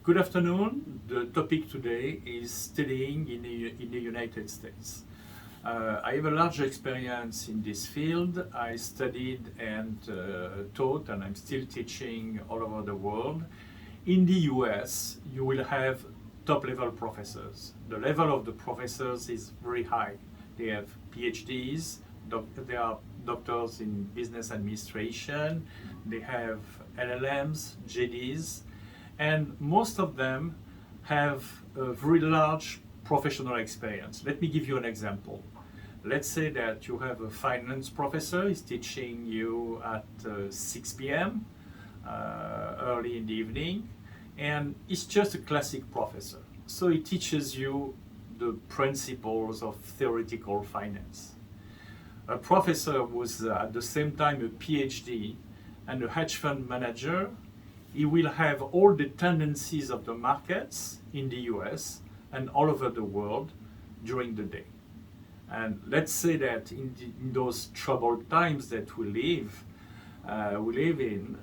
Good afternoon. The topic today is studying in the United States. I have a large experience in this field. I studied and taught, and I'm still teaching all over the world. In the US, you will have top-level professors. The level of the professors is very high. They have PhDs, they are doctors in business administration, they have LLMs, JDs, and most of them have a very large professional experience. Let me give you an example. Let's say that you have a finance professor, he's teaching you at 6 p.m. Early in the evening, and he's just a classic professor. So he teaches you the principles of theoretical finance. A professor was at the same time a PhD and a hedge fund manager. He will have all the tendencies of the markets in the US and all over the world during the day. And let's say that in those troubled times that we live in,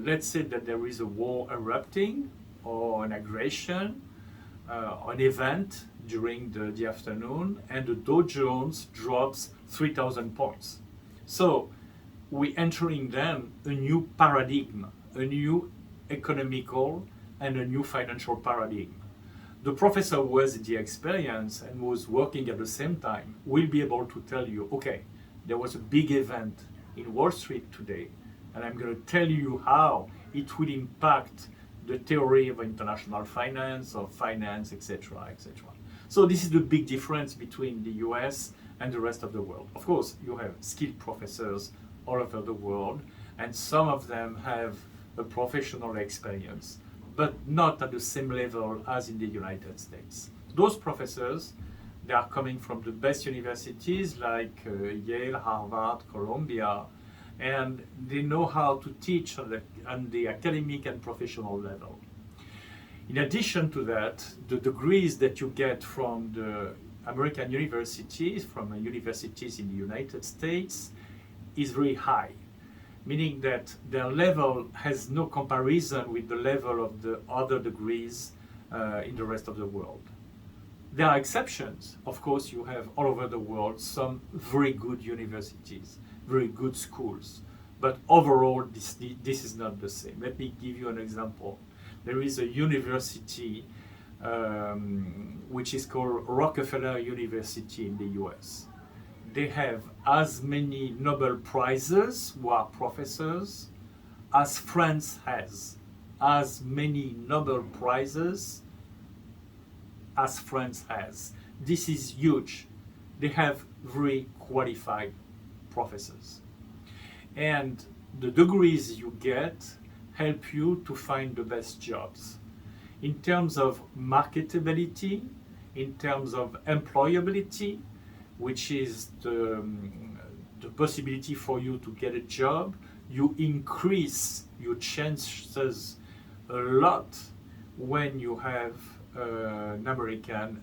let's say that there is a war erupting or an aggression, an event during the afternoon, and the Dow Jones drops 3,000 points. So we're entering then a new paradigm, a new economical and a new financial paradigm. The professor who has the experience and was working at the same time will be able to tell you, okay, there was a big event in Wall Street today, and I'm going to tell you how it will impact the theory of international finance or finance, etc., etc. So this is the big difference between the US and the rest of the world. Of course, you have skilled professors all over the world, and some of them have a professional experience, but not at the same level as in the United States. Those professors, they are coming from the best universities like Yale, Harvard, Columbia, and they know how to teach on the academic and professional level. In addition to that, the degrees that you get from the American universities, from universities in the United States, is very high, meaning that their level has no comparison with the level of the other degrees in the rest of the world. There are exceptions. Of course, you have all over the world some very good universities, very good schools, but overall this is not the same. Let me give you an example. There is a university which is called Rockefeller University in the US. They have as many Nobel Prizes who are professors as France has. As many Nobel Prizes as France has. This is huge. They have very qualified professors. And the degrees you get help you to find the best jobs. In terms of marketability, in terms of employability, which is the possibility for you to get a job, you increase your chances a lot when you have an American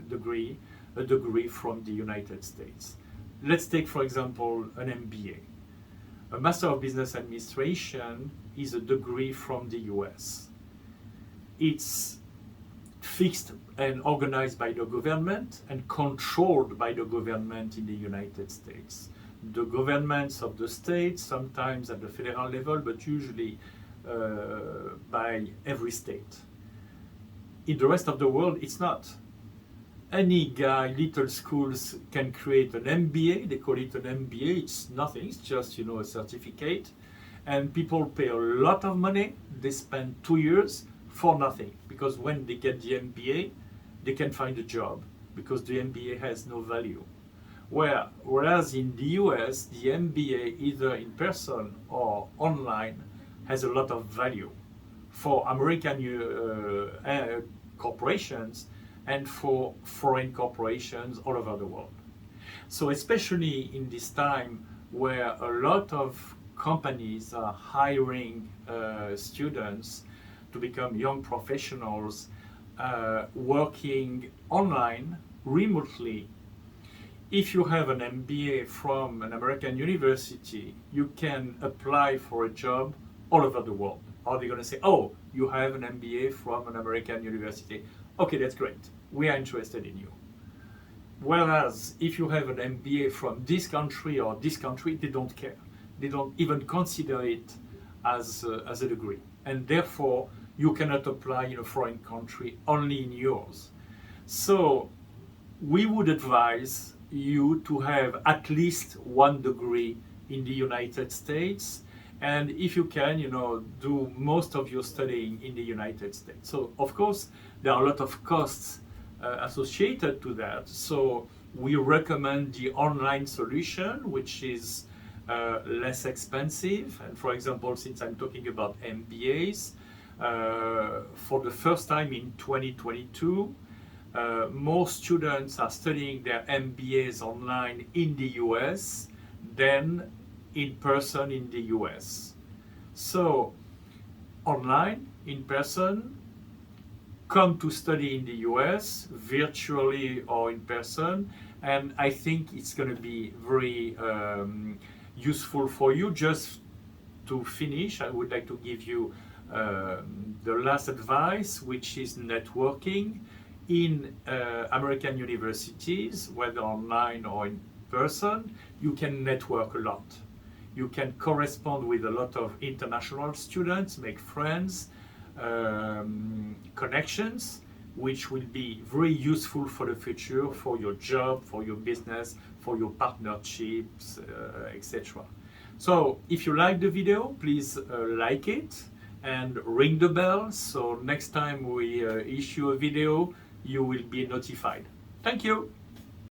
degree, a degree from the United States. Let's take, for example, an MBA. A Master of Business Administration is a degree from the US. It's fixed and organized by the government and controlled by the government in the United States. The governments of the states, sometimes at the federal level, but usually by every state. In the rest of the world, it's not. Any guy, little schools can create an MBA. They call it an MBA. It's nothing. It's just, a certificate. And people pay a lot of money. They spend 2 years for nothing. Because when they get the MBA, they can find a job. Because the MBA has no value. Whereas in the US, the MBA, either in person or online, has a lot of value for American corporations and for foreign corporations all over the world. So especially in this time where a lot of companies are hiring students to become young professionals working online, remotely, if you have an MBA from an American university, you can apply for a job all over the world. Are they going to say, oh, you have an MBA from an American university? Okay, that's great. We are interested in you. Whereas if you have an MBA from this country or this country, they don't care. They don't even consider it as a degree. And therefore, you cannot apply in a foreign country, only in yours. So we would advise you to have at least one degree in the United States. And if you can, do most of your studying in the United States. So of course, there are a lot of costs associated to that. So we recommend the online solution, which is less expensive. And for example, since I'm talking about MBAs, for the first time in 2022, more students are studying their MBAs online in the US than in person in the US. So online, in person, come to study in the US, virtually or in person, and I think it's going to be very useful for you. Just to finish, I would like to give you the last advice, which is networking. In American universities, whether online or in person, you can network a lot. You can correspond with a lot of international students, make friends, connections, which will be very useful for the future, for your job, for your business, for your partnerships, etc. So if you like the video, please like it and ring the bell, so next time we issue a video, you will be notified. Thank you.